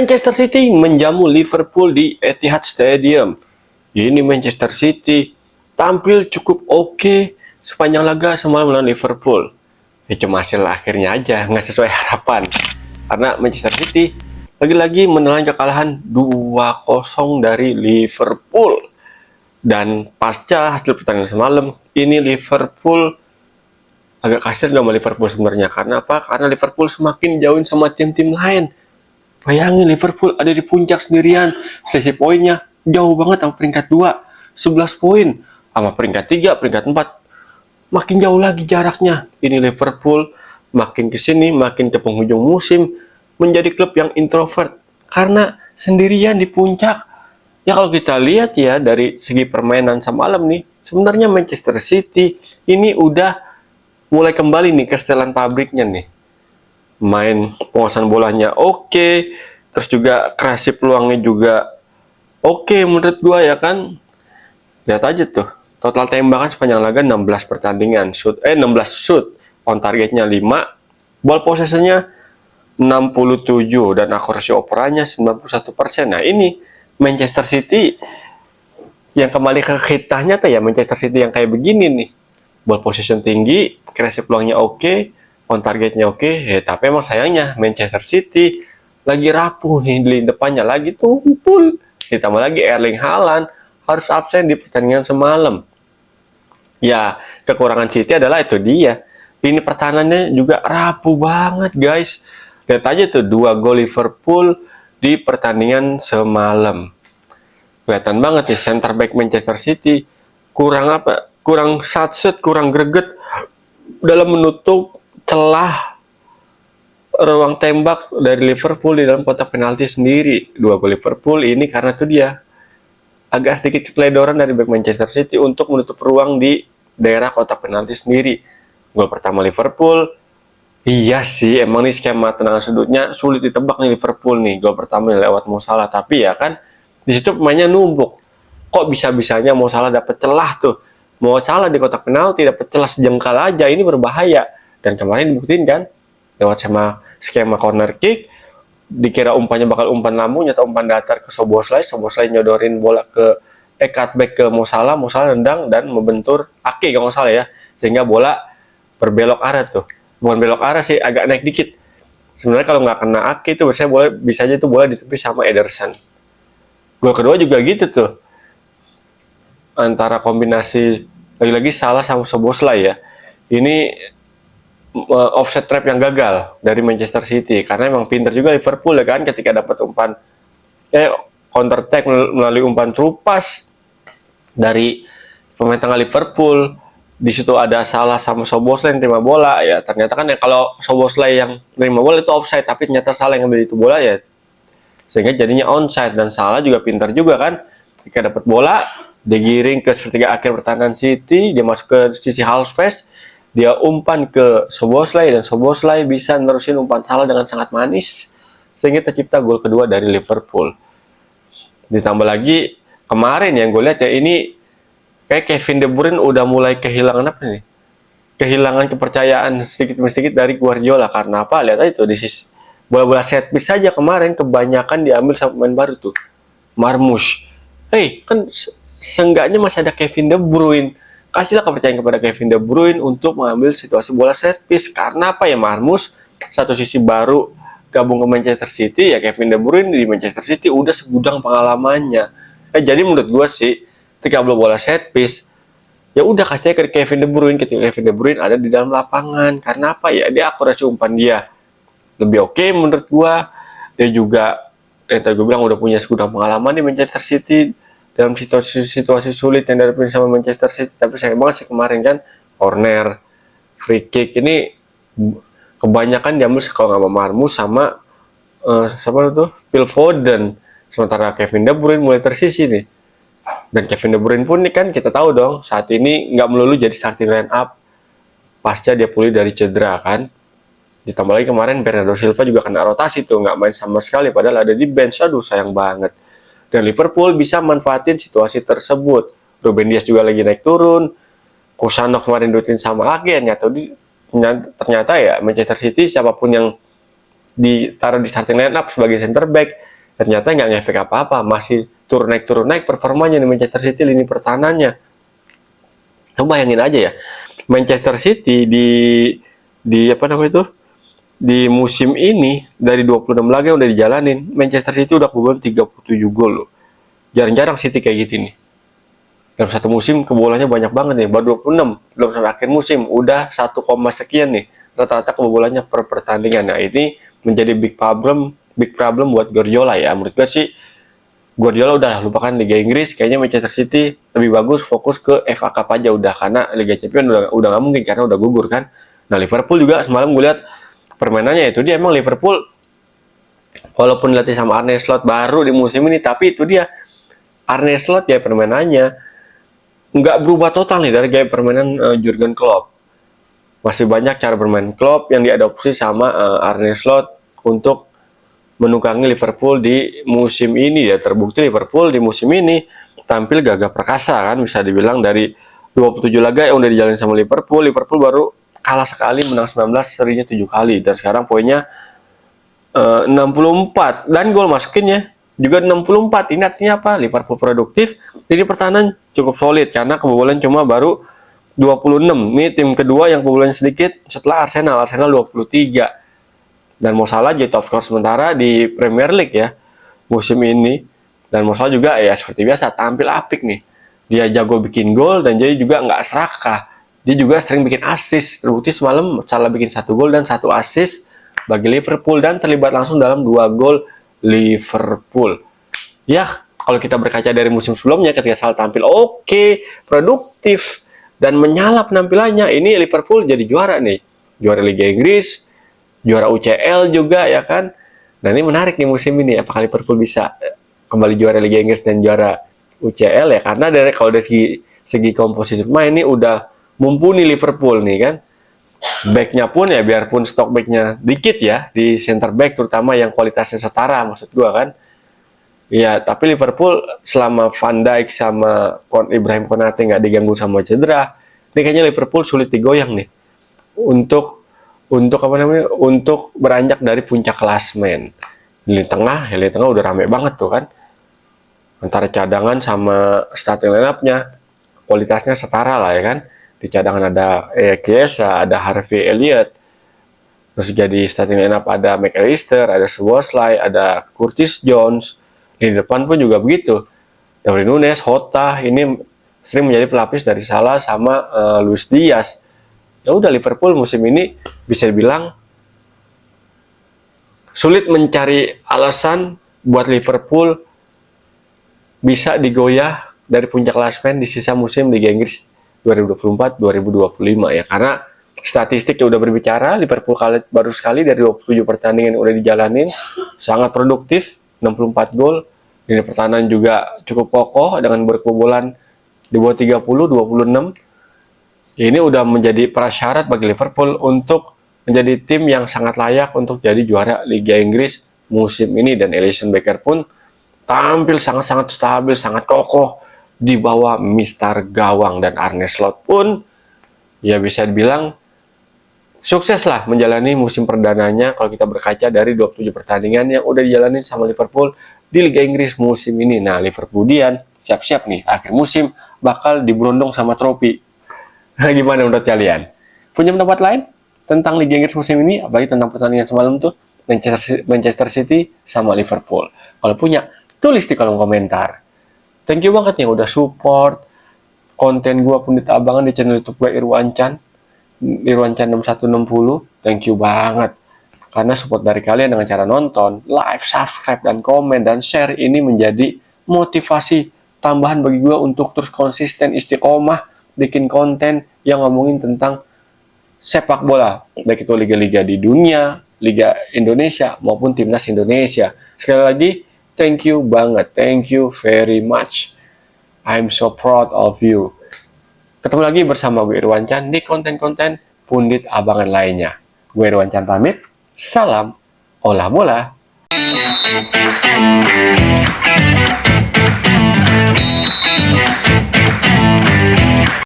Manchester City menjamu Liverpool di Etihad Stadium. Ini Manchester City tampil cukup oke sepanjang laga semalam melawan Liverpool. Ya cuma hasil akhirnya aja nggak sesuai harapan. Karena Manchester City lagi-lagi menelan kekalahan 2-0 dari Liverpool. Dan pasca hasil pertandingan semalam, ini Liverpool agak kasar sama Liverpool sebenarnya. Karena apa? Karena Liverpool semakin jauhin sama tim-tim lain. Bayangin Liverpool ada di puncak sendirian, selisih poinnya jauh banget sama peringkat 2, 11 poin. Sama peringkat 3, peringkat 4, makin jauh lagi jaraknya. Ini Liverpool makin kesini, makin ke penghujung musim, menjadi klub yang introvert. Karena sendirian di puncak. Ya kalau kita lihat ya dari segi permainan semalam nih, sebenarnya Manchester City ini udah mulai kembali nih ke setelan pabriknya nih. Main penguasaan bolanya oke, terus juga kreasi peluangnya juga oke menurut gua ya kan. Lihat aja tuh, total tembakan sepanjang laga 16 pertandingan, 16 shoot, on targetnya 5, ball possession-nya 67 dan akurasi operannya 91%. Nah, ini Manchester City yang kembali ke kitanya tuh ya, Manchester City yang kayak begini nih. Ball possession tinggi, kreasi peluangnya oke, on targetnya oke, tapi emang sayangnya Manchester City lagi rapuh nih di depannya, lagi tumpul. Ditambah lagi Erling Haaland harus absen di pertandingan semalam. Ya, kekurangan City adalah itu dia. Ini pertahanannya juga rapuh banget, guys. Lihat aja tuh 2 gol Liverpool di pertandingan semalam. Kelihatan banget nih center back Manchester City kurang apa? Kurang satset, kurang greget dalam menutup celah ruang tembak dari Liverpool di dalam kotak penalti sendiri. 2 gol Liverpool ini karena itu dia agak sedikit keteledoran dari back Manchester City untuk menutup ruang di daerah kotak penalti sendiri. Gol pertama Liverpool, iya sih emang nih skema tendangan sudutnya sulit ditebak nih Liverpool nih. Gol pertama lewat Mo Salah, tapi ya kan di situ pemainnya numpuk. Kok bisa-bisanya Mo Salah dapat celah tuh? Mo Salah di kotak penalti dapat celah sejengkal aja, ini berbahaya. Dan kemarin dibuktiin kan lewat skema corner kick, dikira umpannya bakal umpan lambung, nyata umpan datar ke Szoboszlai nyodorin bola ke cutback ke Mo Salah nendang dan membentur Ake kalau nggak salah ya, sehingga bola berbelok arah tuh, bukan belok arah sih, agak naik dikit. Sebenarnya kalau nggak kena Ake itu bisa aja tuh bola ditepis sama Ederson. Gol kedua juga gitu tuh, antara kombinasi lagi-lagi Salah sama Szoboszlai ya. Ini offset trap yang gagal dari Manchester City, karena emang pinter juga Liverpool ya kan, ketika dapat umpan counter attack melalui umpan true pass dari pemain tengah Liverpool. Di situ ada Salah sama Szoboszlai yang terima bola ya, ternyata kan ya kalau Szoboszlai yang terima bola itu offside, tapi ternyata Salah yang ambil itu bola ya, sehingga jadinya onside. Dan Salah juga pintar juga kan, ketika dapat bola digiring ke sepertiga akhir pertahanan City, dia masuk ke sisi half space, dia umpan ke Szoboszlai dan Szoboszlai bisa nerusin umpan Salah dengan sangat manis, sehingga tercipta gol kedua dari Liverpool. Ditambah lagi kemarin yang gue lihat ya, ini kayak Kevin De Bruyne udah mulai kehilangan apa nih? Kehilangan kepercayaan sedikit demi sedikit dari Guardiola. Karena apa? Lihat aja tuh di sisi bola-bola set piece saja kemarin kebanyakan diambil sama pemain baru tuh, Marmoush. Kan seenggaknya masih ada Kevin De Bruyne. Kasihlah kepercayaan kepada Kevin De Bruyne untuk mengambil situasi bola set piece. Karena apa ya, Marmoush satu sisi baru gabung ke Manchester City ya, Kevin De Bruyne di Manchester City udah segudang pengalamannya. Jadi menurut gue sih, ketika bola set piece, ya udah kasih ke Kevin De Bruyne ketika Kevin De Bruyne ada di dalam lapangan. Karena apa ya, dia akurasi umpan dia lebih oke menurut gue. Dia juga tadi gue bilang udah punya segudang pengalaman di Manchester City dalam situasi sulit yang dihadapi sama Manchester City. Tapi sayang banget sih kemarin kan, corner, free kick ini kebanyakan diambil kalau nggak sama Marmoush sama siapa tuh, Phil Foden. Sementara Kevin De Bruyne mulai tersisi nih. Dan Kevin De Bruyne pun nih kan kita tahu dong, saat ini nggak melulu jadi starting line up pasca dia pulih dari cedera kan. Ditambah lagi kemarin Bernardo Silva juga kena rotasi tuh, nggak main sama sekali padahal ada di bench. Aduh sayang banget. Dan Liverpool bisa manfaatin situasi tersebut. Ruben Dias juga lagi naik turun. Kusanov kemarin duitin sama Ake, ternyata ya Manchester City siapapun yang ditaruh di starting line up sebagai center back ternyata nggak ngefek apa-apa, masih turun naik performanya di Manchester City lini pertahanannya. Coba bayangin aja ya, Manchester City di apa namanya itu, di musim ini dari 26 laga yang udah dijalanin, Manchester City udah kebobolan 37 gol loh. Jarang-jarang City kayak gitu nih. Dalam satu musim kebobolannya banyak banget nih, baru 26, belum sampai akhir musim udah 1, sekian nih rata-rata kebobolannya per pertandingan. Nah, ini menjadi big problem buat Guardiola ya. Menurut gue sih Guardiola udah lupakan Liga Inggris, kayaknya Manchester City lebih bagus fokus ke FA Cup aja udah, karena Liga Champions udah nggak mungkin karena udah gugur kan. Nah, Liverpool juga semalam gue lihat permainannya itu dia, emang Liverpool walaupun dilatih sama Arne Slot baru di musim ini, tapi itu dia Arne Slot ya permainannya nggak berubah total nih dari gaya permainan Jurgen Klopp. Masih banyak cara bermain Klopp yang diadopsi sama Arne Slot untuk menunggangi Liverpool di musim ini ya. Terbukti Liverpool di musim ini tampil gagah perkasa kan, bisa dibilang dari 27 laga yang udah dijalani sama Liverpool baru kalah sekali, menang 19, serinya 7 kali, dan sekarang poinnya 64 dan gol masukinnya juga 64. Ini artinya apa? Liverpool produktif, jadi pertahanan cukup solid karena kebobolan cuma baru 26. Ini tim kedua yang kebobolannya sedikit setelah Arsenal 23. Dan Mo Salah jadi top skor sementara di Premier League ya musim ini. Dan Mo Salah juga ya seperti biasa tampil apik nih. Dia jago bikin gol dan jadi juga nggak serakah. Dia juga sering bikin assist. Terbukti semalam Salah bikin 1 gol dan 1 assist bagi Liverpool dan terlibat langsung dalam 2 gol Liverpool. Ya, kalau kita berkaca dari musim sebelumnya ketika Salah tampil oke, produktif dan menyala penampilannya, ini Liverpool jadi juara nih. Juara Liga Inggris, juara UCL juga ya kan. Nah, ini menarik nih musim ini, apakah Liverpool bisa kembali juara Liga Inggris dan juara UCL ya, karena kalau dari segi komposisi pemain ini udah mumpuni Liverpool nih kan. Backnya pun ya biarpun stok backnya dikit ya di center back, terutama yang kualitasnya setara maksud gua kan. Ya, tapi Liverpool selama Van Dijk sama Ibrahim Konate nggak diganggu sama cedera, ini kayaknya Liverpool sulit digoyang nih untuk untuk beranjak dari puncak klasmen. Lini tengah udah rame banget tuh kan, antara cadangan sama starting line up-nya kualitasnya setara lah ya kan. Di cadangan ada Chiesa, ada Harvey Elliott, terus jadi starting line up ada McAllister, ada Szoboszlai, ada Curtis Jones. Di depan pun juga begitu, Darwin Núñez, Jota ini sering menjadi pelapis dari Salah sama Luis Diaz. Ya udah, Liverpool musim ini bisa dibilang sulit mencari alasan buat Liverpool bisa digoyah dari puncak klasemen di sisa musim Liga Inggris 2024-2025 ya, karena statistik udah berbicara. Liverpool baru sekali dari 27 pertandingan yang udah dijalanin sangat produktif, 64 gol. Lini pertahanan juga cukup kokoh dengan berkebobolan di bawah 30, 26. Ini udah menjadi prasyarat bagi Liverpool untuk menjadi tim yang sangat layak untuk jadi juara Liga Inggris musim ini. Dan Alisson Becker pun tampil sangat-sangat stabil, sangat kokoh di bawah Mister Gawang. Dan Arne Slot pun ya bisa dibilang sukses lah menjalani musim perdananya kalau kita berkaca dari 27 pertandingan yang udah dijalani sama Liverpool di Liga Inggris musim ini. Nah, Liverpoolian siap-siap nih akhir musim bakal diberondong sama trofi. Nah, gimana menurut kalian? Punya pendapat lain tentang Liga Inggris musim ini, apalagi tentang pertandingan semalam tuh Manchester City sama Liverpool? Kalau punya, tulis di kolom komentar. Thank you banget yang udah support konten gua Pundit Abangan di channel YouTube gua Irwancan 6160. Thank you banget. Karena support dari kalian dengan cara nonton, like, subscribe, dan komen, dan share ini menjadi motivasi tambahan bagi gue untuk terus konsisten istiqomah bikin konten yang ngomongin tentang sepak bola, baik itu liga-liga di dunia, Liga Indonesia, maupun Timnas Indonesia. Sekali lagi, thank you banget. Thank you very much. I'm so proud of you. Ketemu lagi bersama gue Irwancan di konten-konten Pundit Abangan lainnya. Gue Irwancan pamit. Salam olah bola.